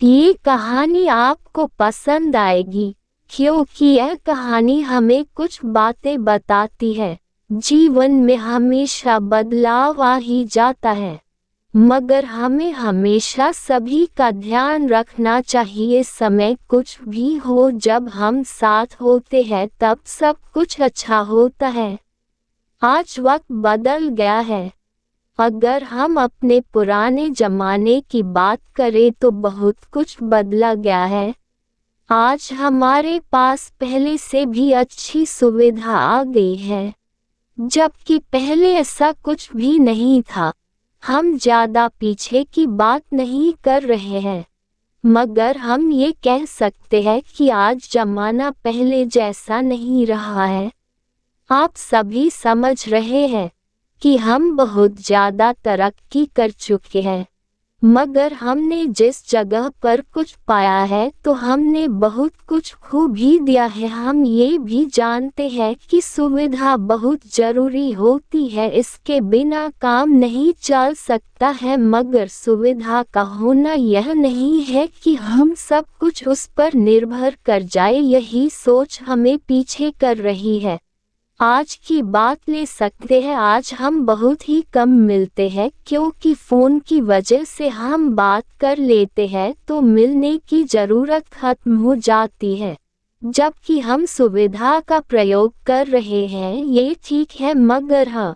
ये कहानी आपको पसंद आएगी क्योंकि यह कहानी हमें कुछ बातें बताती है। जीवन में हमेशा बदलाव आ ही जाता है, मगर हमें हमेशा सभी का ध्यान रखना चाहिए। समय कुछ भी हो, जब हम साथ होते हैं तब सब कुछ अच्छा होता है। आज वक्त बदल गया है। अगर हम अपने पुराने जमाने की बात करें तो बहुत कुछ बदला गया है। आज हमारे पास पहले से भी अच्छी सुविधा आ गई है, जबकि पहले ऐसा कुछ भी नहीं था। हम ज़्यादा पीछे की बात नहीं कर रहे हैं, मगर हम ये कह सकते हैं कि आज ज़माना पहले जैसा नहीं रहा है। आप सभी समझ रहे हैं कि हम बहुत ज़्यादा तरक्की कर चुके हैं, मगर हमने जिस जगह पर कुछ पाया है तो हमने बहुत कुछ खो भी दिया है। हम ये भी जानते हैं कि सुविधा बहुत ज़रूरी होती है, इसके बिना काम नहीं चल सकता है, मगर सुविधा का होना यह नहीं है कि हम सब कुछ उस पर निर्भर कर जाए। यही सोच हमें पीछे कर रही है। आज की बात ले सकते हैं, आज हम बहुत ही कम मिलते हैं क्योंकि फ़ोन की वजह से हम बात कर लेते हैं तो मिलने की ज़रूरत खत्म हो जाती है। जबकि हम सुविधा का प्रयोग कर रहे हैं, ये ठीक है, मगर हाँ,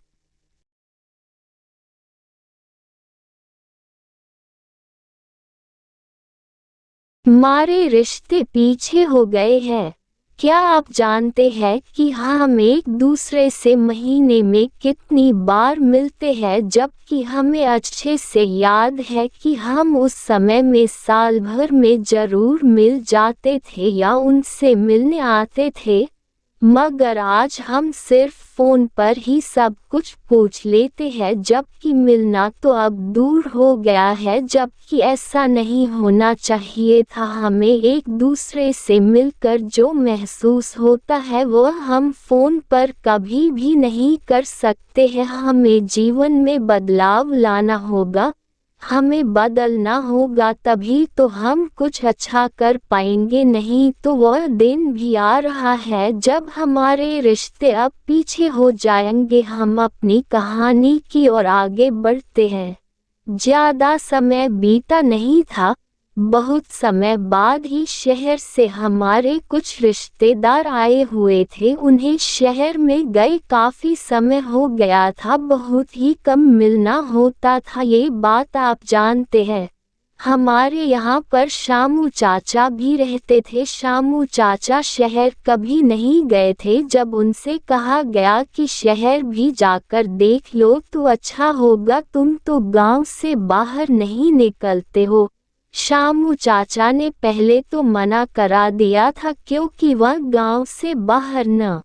हमारे रिश्ते पीछे हो गए हैं। क्या आप जानते हैं कि हम एक दूसरे से महीने में कितनी बार मिलते हैं, जबकि हमें अच्छे से याद है कि हम उस समय में साल भर में ज़रूर मिल जाते थे या उनसे मिलने आते थे, मगर आज हम सिर्फ फ़ोन पर ही सब कुछ पूछ लेते हैं, जबकि मिलना तो अब दूर हो गया है। जबकि ऐसा नहीं होना चाहिए था। हमें एक दूसरे से मिलकर जो महसूस होता है वो हम फ़ोन पर कभी भी नहीं कर सकते हैं। हमें जीवन में बदलाव लाना होगा, हमें बदलना होगा, तभी तो हम कुछ अच्छा कर पाएंगे। नहीं तो वह दिन भी आ रहा है जब हमारे रिश्ते अब पीछे हो जाएंगे। हम अपनी कहानी की ओर आगे बढ़ते हैं। ज़्यादा समय बीता नहीं था, बहुत समय बाद ही शहर से हमारे कुछ रिश्तेदार आए हुए थे। उन्हें शहर में गए काफ़ी समय हो गया था, बहुत ही कम मिलना होता था, ये बात आप जानते हैं। हमारे यहाँ पर शामू चाचा भी रहते थे। शामू चाचा शहर कभी नहीं गए थे। जब उनसे कहा गया कि शहर भी जाकर देख लो तो अच्छा होगा, तुम तो गांव से बाहर नहीं निकलते हो, शामू चाचा ने पहले तो मना करा दिया था क्योंकि वह गांव से बाहर न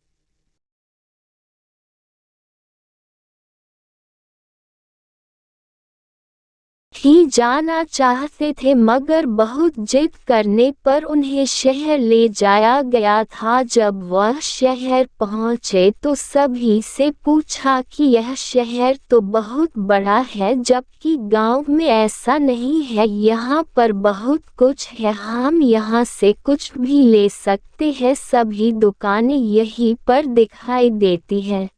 ही जाना चाहते थे, मगर बहुत जिद करने पर उन्हें शहर ले जाया गया था। जब वह शहर पहुंचे तो सभी से पूछा कि यह शहर तो बहुत बड़ा है, जबकि गांव में ऐसा नहीं है, यहाँ पर बहुत कुछ है, हम यहाँ से कुछ भी ले सकते हैं, सभी दुकानें यहीं पर दिखाई देती हैं।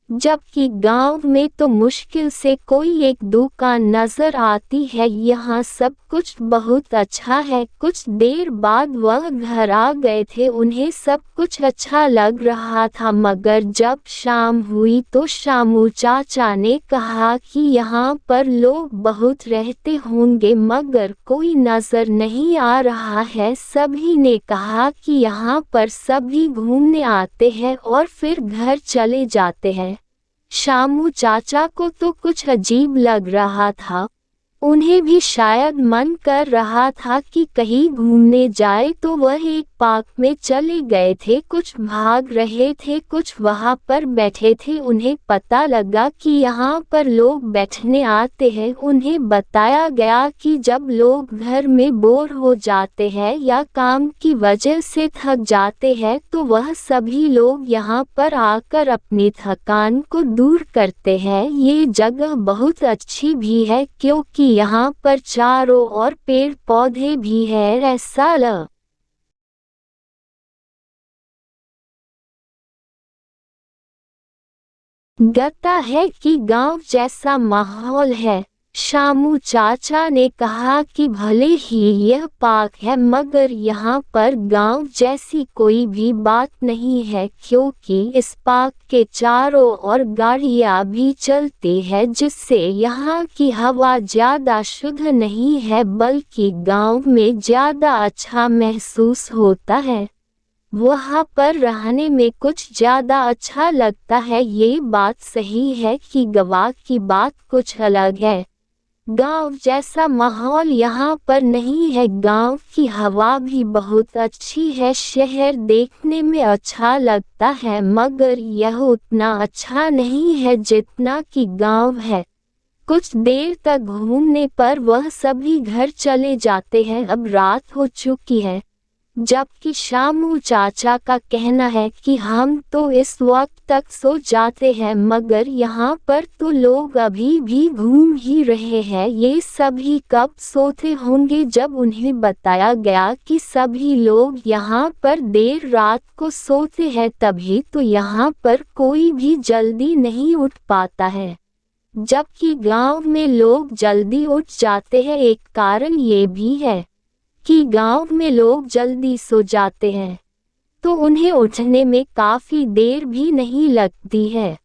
जबकि गांव में तो मुश्किल से कोई एक दुकान नजर आती है। यहाँ सब कुछ बहुत अच्छा है। कुछ देर बाद वह घर आ गए थे, उन्हें सब कुछ अच्छा लग रहा था, मगर जब शाम हुई तो शामू चाचा ने कहा कि यहाँ पर लोग बहुत रहते होंगे मगर कोई नजर नहीं आ रहा है। सभी ने कहा कि यहाँ पर सभी घूमने आते हैं और फिर घर चले जाते हैं। शामू चाचा को तो कुछ अजीब लग रहा था। उन्हें भी शायद मन कर रहा था कि कहीं घूमने जाए, तो वह एक पार्क में चले गए थे। कुछ भाग रहे थे, कुछ वहां पर बैठे थे। उन्हें पता लगा कि यहाँ पर लोग बैठने आते हैं। उन्हें बताया गया कि जब लोग घर में बोर हो जाते हैं या काम की वजह से थक जाते हैं तो वह सभी लोग यहाँ पर आकर अपनी थकान को दूर करते हैं। ये जगह बहुत अच्छी भी है क्योंकि यहाँ पर चारों ओर पेड़ पौधे भी है, ऐसा लगता है कि गांव जैसा माहौल है। शामू चाचा ने कहा कि भले ही यह पार्क है मगर यहाँ पर गांव जैसी कोई भी बात नहीं है, क्योंकि इस पार्क के चारों ओर गाड़ियाँ भी चलती है जिससे यहाँ की हवा ज़्यादा शुद्ध नहीं है बल्कि गांव में ज़्यादा अच्छा महसूस होता है। वहाँ पर रहने में कुछ ज़्यादा अच्छा लगता है। ये बात सही है कि गवा की बात कुछ अलग है। गांव जैसा माहौल यहाँ पर नहीं है। गांव की हवा भी बहुत अच्छी है। शहर देखने में अच्छा लगता है मगर यह उतना अच्छा नहीं है जितना कि गांव है। कुछ देर तक घूमने पर वह सभी घर चले जाते हैं। अब रात हो चुकी है, जबकि शामू चाचा का कहना है कि हम तो इस वक्त तक सो जाते हैं मगर यहाँ पर तो लोग अभी भी घूम ही रहे हैं। ये सभी कब सोते होंगे? जब उन्हें बताया गया कि सभी लोग यहाँ पर देर रात को सोते हैं तभी तो यहाँ पर कोई भी जल्दी नहीं उठ पाता है, जबकि गांव में लोग जल्दी उठ जाते हैं। एक कारण ये भी है कि गांव में लोग जल्दी सो जाते हैं तो उन्हें उठने में काफी देर भी नहीं लगती है।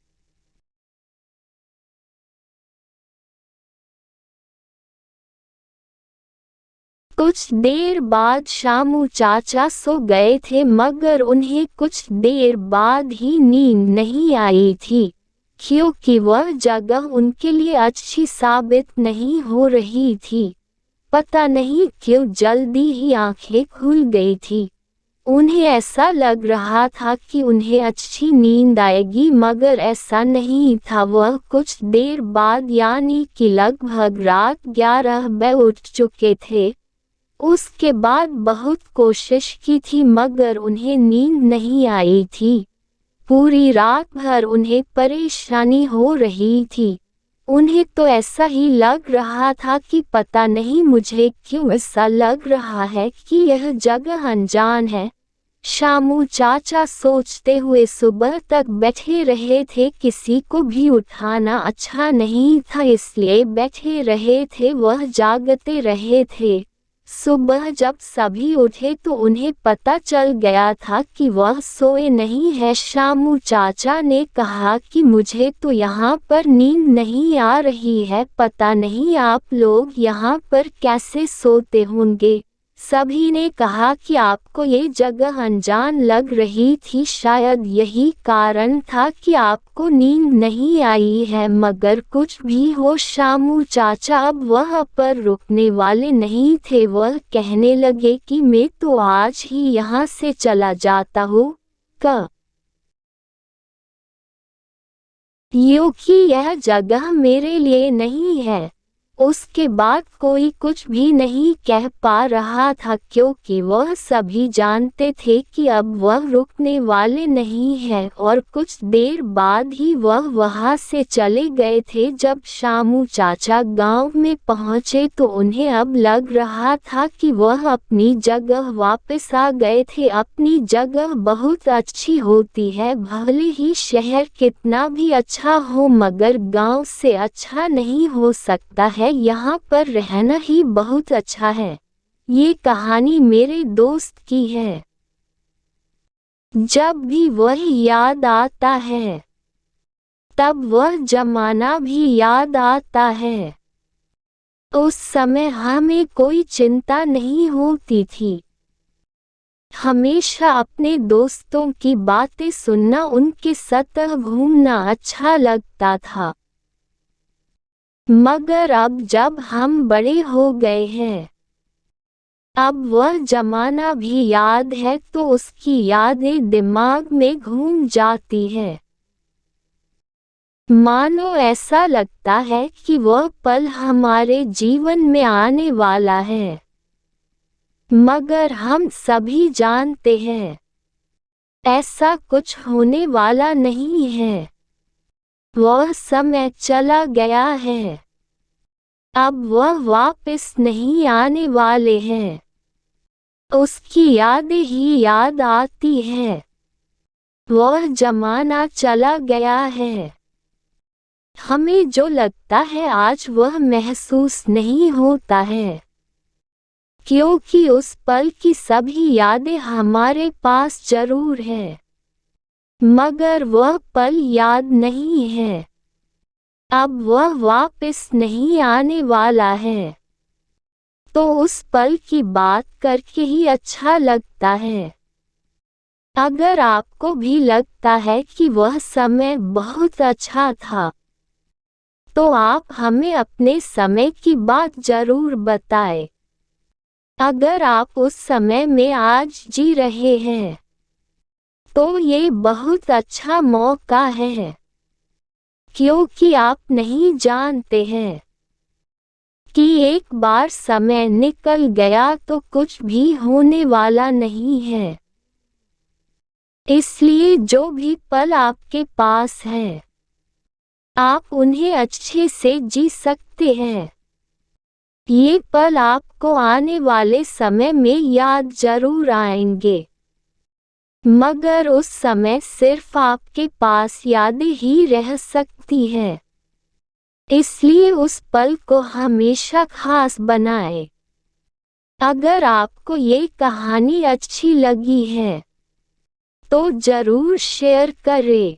कुछ देर बाद शामू चाचा सो गए थे मगर उन्हें कुछ देर बाद ही नींद नहीं आई थी, क्योंकि वह जगह उनके लिए अच्छी साबित नहीं हो रही थी। पता नहीं क्यों जल्दी ही आंखें खुल गई थी। उन्हें ऐसा लग रहा था कि उन्हें अच्छी नींद आएगी मगर ऐसा नहीं था। वह कुछ देर बाद यानी कि लगभग रात 11 बजे उठ चुके थे। उसके बाद बहुत कोशिश की थी मगर उन्हें नींद नहीं आई थी। पूरी रात भर उन्हें परेशानी हो रही थी। उन्हें तो ऐसा ही लग रहा था कि पता नहीं मुझे क्यों ऐसा लग रहा है कि यह जगह अनजान है। शामू चाचा सोचते हुए सुबह तक बैठे रहे थे। किसी को भी उठाना अच्छा नहीं था इसलिए बैठे रहे थे, वह जागते रहे थे। सुबह जब सभी उठे तो उन्हें पता चल गया था कि वह सोए नहीं है। शामू चाचा ने कहा कि मुझे तो यहाँ पर नींद नहीं आ रही है, पता नहीं आप लोग यहाँ पर कैसे सोते होंगे। सभी ने कहा कि आपको ये जगह अनजान लग रही थी, शायद यही कारण था कि आपको नींद नहीं आई है। मगर कुछ भी हो शामू चाचा अब वह पर रुकने वाले नहीं थे। वह कहने लगे कि मैं तो आज ही यहाँ से चला जाता हूँ, क्योंकि यह जगह मेरे लिए नहीं है। उसके बाद कोई कुछ भी नहीं कह पा रहा था क्योंकि वह सभी जानते थे कि अब वह रुकने वाले नहीं हैं और कुछ देर बाद ही वह वहां से चले गए थे। जब शामू चाचा गांव में पहुंचे तो उन्हें अब लग रहा था कि वह अपनी जगह वापस आ गए थे। अपनी जगह बहुत अच्छी होती है, भले ही शहर कितना भी अच्छा हो मगर गांव से अच्छा नहीं हो सकता है। यहाँ पर रहना ही बहुत अच्छा है। ये कहानी मेरे दोस्त की है। जब भी वह याद आता है तब वह जमाना भी याद आता है। उस समय हमें कोई चिंता नहीं होती थी। हमेशा अपने दोस्तों की बातें सुनना, उनके साथ घूमना अच्छा लगता था। मगर अब जब हम बड़े हो गए हैं, अब वह जमाना भी याद है तो उसकी यादें दिमाग में घूम जाती है। मानो ऐसा लगता है कि वह पल हमारे जीवन में आने वाला है, मगर हम सभी जानते हैं ऐसा कुछ होने वाला नहीं है। वह समय चला गया है। अब वह वापस नहीं आने वाले हैं। उसकी यादें ही याद आती है। वह जमाना चला गया है। हमें जो लगता है आज वह महसूस नहीं होता है, क्योंकि उस पल की सभी यादें हमारे पास जरूर है, मगर वह पल याद नहीं है। अब वह वापस नहीं आने वाला है, तो उस पल की बात करके ही अच्छा लगता है। अगर आपको भी लगता है कि वह समय बहुत अच्छा था, तो आप हमें अपने समय की बात जरूर बताएं। अगर आप उस समय में आज जी रहे हैं, तो ये बहुत अच्छा मौका है, क्योंकि आप नहीं जानते हैं कि एक बार समय निकल गया तो कुछ भी होने वाला नहीं है। इसलिए जो भी पल आपके पास है, आप उन्हें अच्छे से जी सकते हैं। ये पल आपको आने वाले समय में याद जरूर आएंगे, मगर उस समय सिर्फ आपके पास यादें ही रह सकती हैं। इसलिए उस पल को हमेशा खास बनाएं। अगर आपको ये कहानी अच्छी लगी है, तो जरूर शेयर करें।